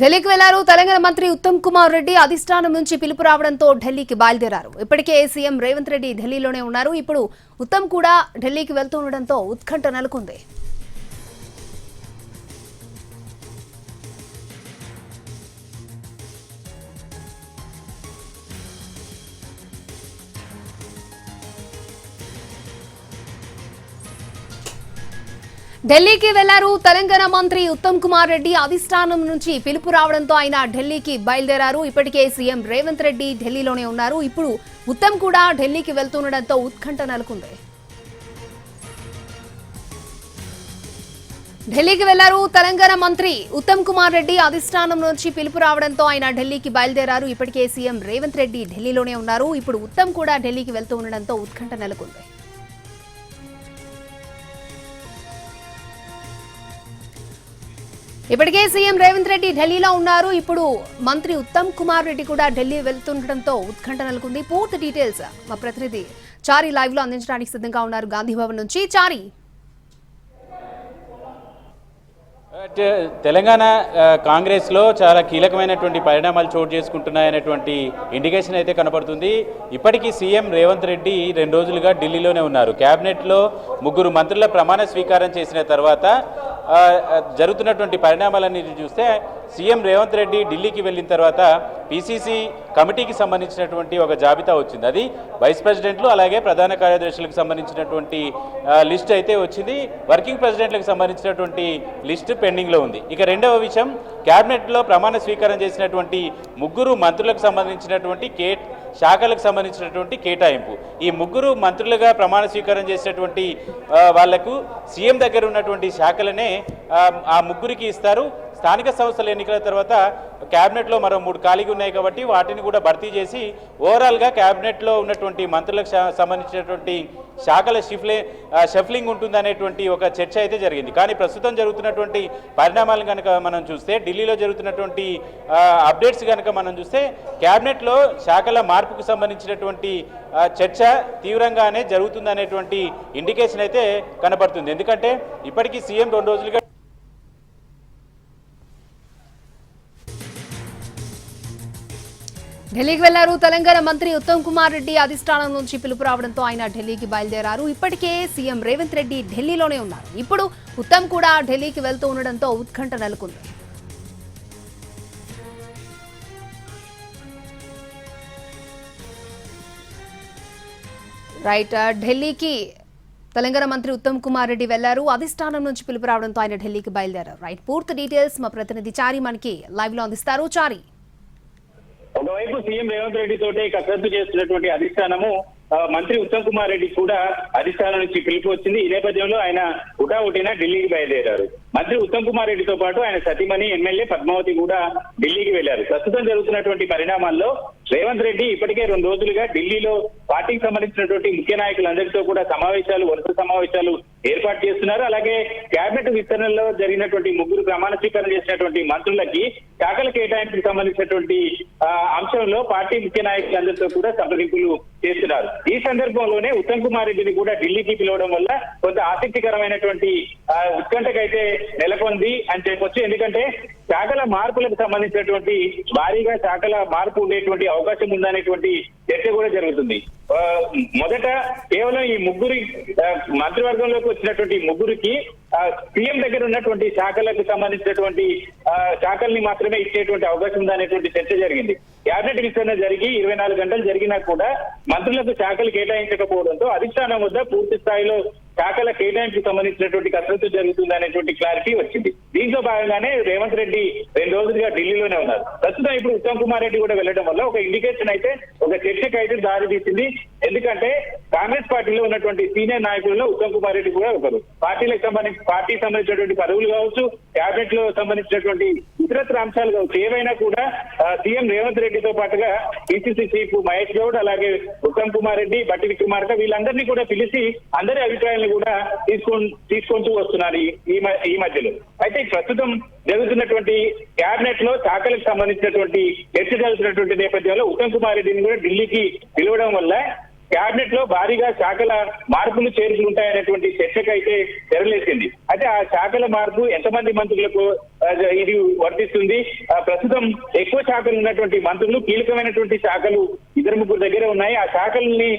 ఢిల్లీకి వెళ్లారు తెలంగాణ మంత్రి ఉత్తమ్ కుమార్ రెడ్డి అధిష్టానం నుంచి పిలుపు రావడంతో ఢిల్లీకి బయలుదేరారు. ఇప్పటికే సీఎం రేవంత్ రెడ్డి ఢిల్లీలోనే ఉన్నారు. ఇప్పుడు ఉత్తమ్ కూడా ఢిల్లీకి వెళ్తుండడంతో ఉత్కంఠ నెలకొంది. ఢిల్లీకి వెళ్లారు తెలంగాణ మంత్రి ఉత్తమ్ కుమార్ రెడ్డి అధిష్టానం నుంచి పిలుపు రావడంతో ఆయన ఢిల్లీకి బయలుదేరారు. ఇప్పటికే సీఎం రేవంత్ రెడ్డి ఢిల్లీలోనే ఉన్నారు. ఇప్పుడు ఉత్తమ్ కూడా ఢిల్లీకి వెళ్తుండడంతో ఉత్కంఠ నెలకొంది. ఢిల్లీకి వెళ్లారు తెలంగాణ మంత్రి ఉత్తమ్ కుమార్ రెడ్డి అధిష్టానం నుంచి పిలుపు రావడంతో ఆయన ఢిల్లీకి బయలుదేరారు. ఇప్పటికే సీఎం రేవంత్ రెడ్డి ఢిల్లీలోనే ఉన్నారు. ఇప్పుడు ఉత్తమ్ కూడా ఢిల్లీకి వెళ్తూ ఉండడంతో ఉత్కంఠ నెలకొంది. ఇప్పటికే సీఎం రేవంత్ రెడ్డి ఢిల్లీలో ఉన్నారు. ఇప్పుడు మంత్రి ఉత్తమ్ కుమార్ రెడ్డి కూడా ఢిల్లీ వెళ్తుండటంతో ఉత్కంఠ నెలకొంది. పూర్తి డీటెయిల్స్ మా ప్రతినిధి చారి లైవ్ లో అందించడానికి సిద్ధంగా ఉన్నారు గాంధీ భవన్ నుంచి. చారి, తెలంగాణ కాంగ్రెస్లో చాలా కీలకమైనటువంటి పరిణామాలు చోటు చేసుకుంటున్నాయనేటువంటి ఇండికేషన్ అయితే కనపడుతుంది. ఇప్పటికీ సీఎం రేవంత్ రెడ్డి 2 రోజులుగా ఢిల్లీలోనే ఉన్నారు. క్యాబినెట్లో 3 మంత్రుల ప్రమాణ స్వీకారం చేసిన తర్వాత జరుగుతున్నటువంటి పరిణామాలన్నీ చూస్తే సీఎం రేవంత్ రెడ్డి ఢిల్లీకి వెళ్ళిన తర్వాత పీసీసీ కమిటీకి సంబంధించినటువంటి ఒక జాబితా వచ్చింది. అది వైస్ ప్రెసిడెంట్లు అలాగే ప్రధాన కార్యదర్శులకు సంబంధించినటువంటి లిస్ట్ అయితే వచ్చింది. వర్కింగ్ ప్రెసిడెంట్లకు సంబంధించినటువంటి లిస్ట్ పెండింగ్లో ఉంది. ఇక రెండవ విషయం, క్యాబినెట్లో ప్రమాణ స్వీకారం చేసినటువంటి 3 మంత్రులకు సంబంధించినటువంటి శాఖలకు సంబంధించినటువంటి కేటాయింపు. ఈ 3 మంత్రులుగా ప్రమాణ స్వీకారం చేసినటువంటి వాళ్లకు సీఎం దగ్గర ఉన్నటువంటి శాఖలనే ఆ 3కి ఇస్తారు. స్థానిక సంస్థల ఎన్నికల తర్వాత క్యాబినెట్లో మరో 3 ఖాళీగా ఉన్నాయి కాబట్టి వాటిని కూడా భర్తీ చేసి ఓవరాల్గా క్యాబినెట్లో ఉన్నటువంటి మంత్రులకు సంబంధించినటువంటి శాఖల షఫ్లింగ్ ఉంటుందనేటువంటి ఒక చర్చ అయితే జరిగింది. కానీ ప్రస్తుతం జరుగుతున్నటువంటి పరిణామాలను కనుక మనం చూస్తే, ఢిల్లీలో జరుగుతున్నటువంటి అప్డేట్స్ కనుక మనం చూస్తే క్యాబినెట్లో శాఖల మార్పుకు సంబంధించినటువంటి చర్చ తీవ్రంగానే జరుగుతుందనేటువంటి ఇండికేషన్ అయితే కనబడుతుంది. ఎందుకంటే ఇప్పటికీ సీఎం 2 రోజులుగా ఢిల్లీకి వెళ్లారు తెలంగాణ మంత్రి ఉత్తమ్ కుమార్ రెడ్డి అధిష్టానం నుంచి పిలుపు రావడంతో ఆయన ఢిల్లీకి బయలుదేరారు. ఇప్పటికే సీఎం రేవంత్ రెడ్డి ఢిల్లీలోనే ఉన్నారు. ఇప్పుడు ఉత్తమ్ కూడా ఢిల్లీకి వెళ్తూ ఉండడంతో ఉత్కంఠ నెలకొంది. రైట్, ఢిల్లీకి తెలంగాణ మంత్రి ఉత్తమ్ కుమార్ రెడ్డి వెళ్లారు. అధిష్టానం నుంచి పిలుపు రావడంతో ఆయన ఢిల్లీకి బయలుదేరారు. రైట్, పూర్తి డీటెయిల్స్ మా ప్రతినిధి చారి మనకి లైవ్ లో అందిస్తారు. చారి, ఒకవైపు సీఎం రేవంత్ రెడ్డి తోటే కసరత్తు చేస్తున్నటువంటి అధిష్టానము మంత్రి ఉత్తమ్ కుమార్ రెడ్డి కూడా అధిష్టానం నుంచి పిలుపు వచ్చింది. ఈ నేపథ్యంలో ఆయన హుటాహుటిన ఢిల్లీకి బయలుదేరారు. మంత్రి ఉత్తమ్ కుమార్ రెడ్డితో పాటు ఆయన సతీమణి ఎమ్మెల్యే పద్మావతి కూడా ఢిల్లీకి వెళ్లారు. ప్రస్తుతం జరుగుతున్నటువంటి పరిణామాల్లో రేవంత్ రెడ్డి ఇప్పటికే 2 రోజులుగా ఢిల్లీలో పార్టీకి సంబంధించినటువంటి ముఖ్య నాయకులందరితో కూడా వరుస సమావేశాలు ఏర్పాటు చేస్తున్నారు. అలాగే కేబినెట్ విస్తరణలో జరిగినటువంటి 3 ప్రమాణ స్వీకారం చేసినటువంటి మంత్రులకి శాఖల కేటాయింపుకు సంబంధించినటువంటి అంశంలో పార్టీ ముఖ్య నాయకులందరితో కూడా సంప్రదింపులు చేస్తున్నారు. ఈ సందర్భంలోనే ఉత్తమ్ కుమార్ రెడ్డిని కూడా ఢిల్లీకి పిలవడం వల్ల కొంత ఆసక్తికరమైనటువంటి ఉత్కంఠకైతే నెలకొంది అని చెప్పొచ్చు. ఎందుకంటే శాఖల మార్పులకు సంబంధించినటువంటి భారీగా శాఖల మార్పు ఉండేటువంటి అవకాశం ఉందనేటువంటి చర్చ కూడా జరుగుతుంది. మొదట కేవలం ఈ 3 మంత్రివర్గంలోకి వచ్చినటువంటి 3కి సీఎం దగ్గర ఉన్నటువంటి శాఖలకు సంబంధించినటువంటి శాఖల్ని మాత్రమే ఇచ్చేటువంటి అవకాశం ఉందనేటువంటి చర్చ జరిగింది. క్యాబినెట్ విస్తరణ జరిగి 24 గంటలు జరిగినా కూడా మంత్రులకు శాఖలు కేటాయించకపోవడంతో అధిష్టానం వద్ద పూర్తి స్థాయిలో శాఖల కేటాయింపుకు సంబంధించినటువంటి కసరత్తు జరుగుతుంది అనేటువంటి క్లారిటీ వచ్చింది. దీంట్లో భాగంగానే రేవంత్ రెడ్డి 2 రోజులుగా ఢిల్లీలోనే ఉన్నారు. ప్రస్తుతం ఇప్పుడు ఉత్తమ్ కుమార్ రెడ్డి కూడా వెళ్ళడం వల్ల ఒక ఇండికేషన్ అయితే, ఒక చర్చకు అయితే దారి తీసింది. ఎందుకంటే కాంగ్రెస్ పార్టీలో ఉన్నటువంటి సీనియర్ నాయకులలో ఉత్తమ్ కుమార్ రెడ్డి కూడా ఒకరు. పార్టీకి సంబంధించినటువంటి పదవులు కావచ్చు, క్యాబినెట్ లో సంబంధించినటువంటి ఇతరత్ర అంశాలు కావచ్చు, ఏవైనా కూడా సీఎం రేవంత్ రెడ్డితో పాటుగా పిసిసి చీఫ్ మహేష్ గౌడ్, అలాగే ఉత్తమ్ కుమార్ రెడ్డి, బట్టి విక్రమార్క వీళ్ళందరినీ కూడా పిలిచి అందరి అభిప్రాయాలను కూడా తీసుకుంటూ వస్తున్నారు ఈ మధ్యలో. అయితే ప్రస్తుతం జరుగుతున్నటువంటి క్యాబినెట్ లో శాఖలకు సంబంధించినటువంటి చర్చ జరుగుతున్నటువంటి నేపథ్యంలో ఉత్తమ్ కుమార్ రెడ్డిని కూడా ఢిల్లీకి పిలవడం వల్ల క్యాబినెట్ లో భారీగా శాఖల మార్పులు చేర్పులు ఉంటాయనేటువంటి చర్చకైతే తెరలేసింది. అయితే ఆ శాఖల మార్పు ఎంతమంది మంత్రులకు ఇది వర్తిస్తుంది. ప్రస్తుతం ఎక్కువ శాఖలు ఉన్నటువంటి మంత్రులు, కీలకమైనటువంటి శాఖలు 2-3 దగ్గర ఉన్నాయి. ఆ శాఖల్ని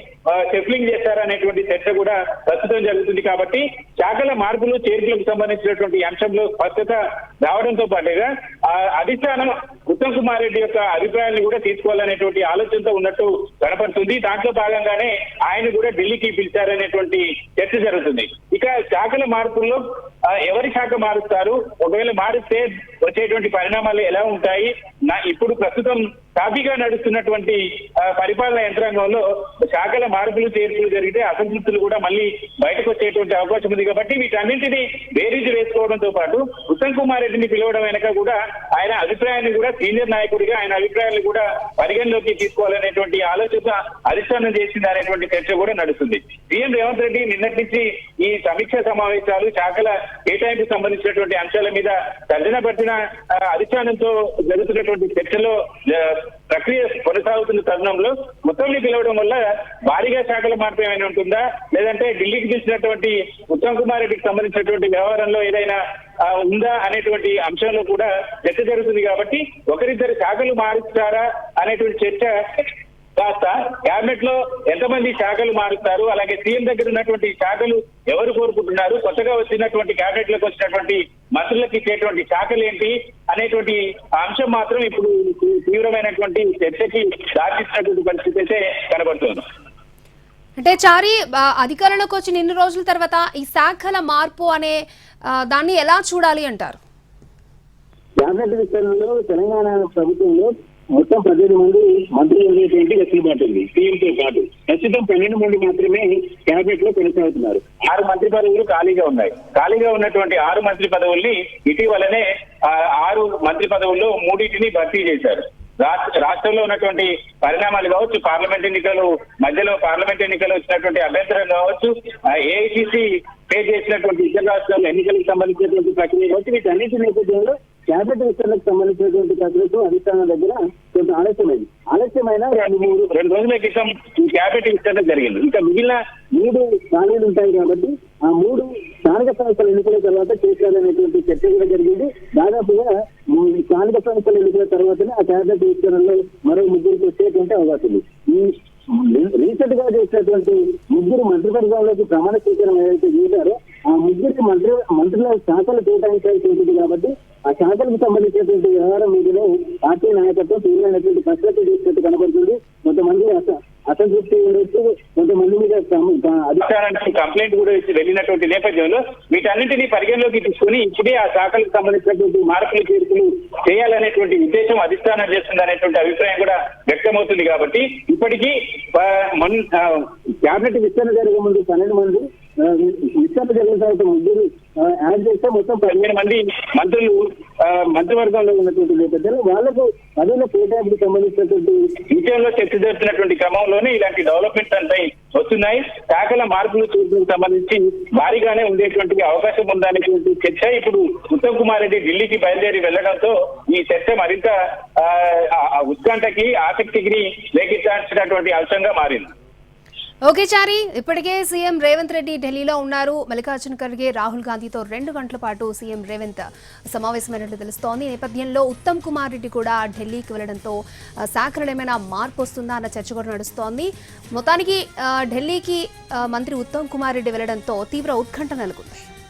షెఫ్లింగ్ చేస్తారనేటువంటి చర్చ కూడా ప్రస్తుతం జరుగుతుంది. కాబట్టి శాఖల మార్పులు చేర్పులకు సంబంధించినటువంటి అంశంలో స్పష్టత రావడంతో పాటుగా అధిష్టానం ఉత్తమ్ కుమార్ రెడ్డి యొక్క అభిప్రాయాన్ని కూడా తీసుకోవాలనేటువంటి ఆలోచనతో ఉన్నట్టు కనపడుతుంది. దాంట్లో భాగంగానే ఆయన కూడా ఢిల్లీకి పిలిచారనేటువంటి చర్చ జరుగుతుంది. ఇక శాఖల మార్పుల్లో ఎవరి శాఖ మారుస్తారు, ఒకవేళ మారిస్తే వచ్చేటువంటి పరిణామాలు ఎలా ఉంటాయి, ఇప్పుడు ప్రస్తుతం సాఫీగా నడుస్తున్నటువంటి పరిపాలన యంత్రాంగంలో శాఖల మార్పులు చేర్పులు జరిగితే అసంతృప్తులు కూడా మళ్ళీ బయటకు వచ్చేటువంటి అవకాశం ఉంది. కాబట్టి వీటన్నింటినీ బేరీజు వేసుకోవడంతో పాటు ఉత్తమ్ కుమార్ రెడ్డిని పిలవడం వెనక కూడా ఆయన అభిప్రాయాన్ని కూడా సీనియర్ నాయకుడిగా ఆయన అభిప్రాయాన్ని కూడా పరిగణలోకి తీసుకోవాలనేటువంటి ఆలోచన అధిష్టానం చేసింది అనేటువంటి చర్చ కూడా నడుస్తుంది. సీఎం రేవంత్ రెడ్డి నిన్నటి నుంచి ఈ సమీక్ష సమావేశాలు, శాఖల కేటాయింపుకు సంబంధించినటువంటి అంశాల మీద తర్జన పట్టిన అధిష్టానంతో జరుగుతున్నటువంటి చర్చలో ప్రక్రియ కొనసాగుతున్న తరుణంలో మొత్తంని పిలవడం వల్ల భారీగా శాఖల మార్పు ఏమైనా ఉంటుందా, లేదంటే ఢిల్లీకి పిలిచినటువంటి ఉత్తమ్ కుమార్ రెడ్డికి సంబంధించినటువంటి వ్యవహారంలో ఏదైనా ఉందా అనేటువంటి అంశంలో కూడా చర్చ జరుగుతుంది. కాబట్టి ఒకరిద్దరు శాఖలు మారుస్తారా అనేటువంటి చర్చ కాస్త క్యాబినెట్ లో ఎంతమంది శాఖలు మారుస్తారు, అలాగే సీఎం దగ్గర ఉన్నటువంటి శాఖలు ఎవరు కోరుకుంటున్నారు, కొత్తగా వచ్చినటువంటి క్యాబినెట్ లోకి వచ్చినటువంటి మంత్రులకు ఇచ్చేటువంటి శాఖలు ఏంటి అనేటువంటి అంశం మాత్రం ఇప్పుడు తీవ్రమైనటువంటి చర్చకి దాచిచ్చినటువంటి పరిస్థితి అయితే కనబడుతుంది. అంటే చారి, అధికారంలోకి వచ్చిన ఇన్ని రోజుల తర్వాత ఈ శాఖల మార్పు అనే దాన్ని ఎలా చూడాలి అంటారు? క్యాబినెట్ విస్తరణలో తెలంగాణ ప్రభుత్వంలో మొత్తం 18 మంది మంత్రులు ఉండేటువంటి వెసులుబాటు ఉంది సీఎంతో పాటు. ప్రస్తుతం 12 మంది మాత్రమే క్యాబినెట్ లో కొనసాగుతున్నారు. 6 మంత్రి పదవులు ఖాళీగా ఉన్నాయి. ఖాళీగా ఉన్నటువంటి 6 మంత్రి పదవుల్ని ఇటీవలనే 6 మంత్రి పదవుల్లో 3టిని భర్తీ చేశారు. రాష్ట్రంలో ఉన్నటువంటి పరిణామాలు కావచ్చు, పార్లమెంట్ ఎన్నికలు మధ్యలో పార్లమెంట్ ఎన్నికలు వచ్చినటువంటి అభ్యంతరం కావచ్చు, ఏఐసిసి ఫేస్ చేసినటువంటి ఇతర రాష్ట్రాల్లో ఎన్నికలకు సంబంధించినటువంటి ప్రక్రియ కావచ్చు, వీటన్నిటి నేపథ్యంలో క్యాబినెట్ విస్తరణకు సంబంధించినటువంటి ప్రక్రియతో అధిష్టానం దగ్గర కొంత ఆలస్యమైన 2 రోజుల క్రితం ఈ క్యాబినెట్ విస్తరణ జరిగింది. ఇంకా మిగిలిన 3 ఖాళీలు ఉంటాయి కాబట్టి ఆ 3 స్థానిక సంస్థల ఎన్నికల తర్వాత చేశారనేటువంటి చర్చ కూడా జరిగింది. దాదాపుగా స్థానిక సంస్థల ఎన్నికల తర్వాతనే ఆ క్యాబినెట్ విస్తరణలో మరో 3కి వచ్చేటువంటి అవకాశం ఉంది. ఈ రీసెంట్ గా చేసినటువంటి 3 మంత్రివర్గంలోకి ప్రమాణ స్వీకారం ఏదైతే చేశారో ఆ 3 మంత్రుల శాఖలు కేటాయించాల్సి ఉంటుంది. కాబట్టి ఆ శాఖలకు సంబంధించినటువంటి వ్యవహారం మీదనే పార్టీ నాయకత్వం తీవ్రమైనటువంటి కసరత్తు చేసినట్టు కనబడుతుంది. కొంతమంది అసంతృప్తి ఉండొచ్చు, కొంతమంది మీద అధిష్టానానికి కంప్లైంట్ కూడా వెళ్ళినటువంటి నేపథ్యంలో వీటన్నింటినీ పరిగణలోకి తీసుకుని ఇప్పుడే ఆ శాఖలకు సంబంధించినటువంటి మార్పులు చేర్పులు చేయాలనేటువంటి ఉద్దేశం అధిష్టానం చేస్తుంది అనేటువంటి అభిప్రాయం కూడా వ్యక్తమవుతుంది. కాబట్టి ఇప్పటికీ క్యాబినెట్ విస్తరణ జరిగే ముందు 12 మంది, విస్తరణ జరిగిన తర్వాత 3 యాడ్ చేస్తే మొత్తం 15 మంది మంత్రులు మంత్రివర్గంలో ఉన్నటువంటి నేపథ్యంలో వాళ్లకు పదవుల కేటాయింపుకు సంబంధించినటువంటి విషయంలో చర్చ జరుగుతున్నటువంటి క్రమంలోనే ఇలాంటి డెవలప్మెంట్స్ అంతా వస్తున్నాయి. శాఖల మార్పులు చూపులకు సంబంధించి భారీగానే ఉండేటువంటి అవకాశం ఉందనేటువంటి చర్చ ఇప్పుడు ఉత్తమ్ కుమార్ రెడ్డి ఢిల్లీకి బయలుదేరి వెళ్లడంతో ఈ చర్చ మరింత ఉత్కంఠకి ఆసక్తికి రేకెత్తించినటువంటి అంశంగా మారింది. ఓకే చారి, ఇప్పటికే సీఎం రేవంత్ రెడ్డి ఢిల్లీలో ఉన్నారు. మల్లికార్జున ఖర్గే, రాహుల్ గాంధీతో 2 గంటల పాటు సీఎం రేవంత్ సమావేశమైనట్లు తెలుస్తోంది. ఈ నేపథ్యంలో ఉత్తమ్ కుమార్ రెడ్డి కూడా ఢిల్లీకి వెళ్లడంతో శాఖలో ఏమైనా మార్పు వస్తుందా అన్న చర్చ కూడా నడుస్తోంది. మొత్తానికి ఢిల్లీకి మంత్రి ఉత్తమ్ కుమార్ రెడ్డి వెళ్లడంతో తీవ్ర ఉత్కంఠ నెలకొంది.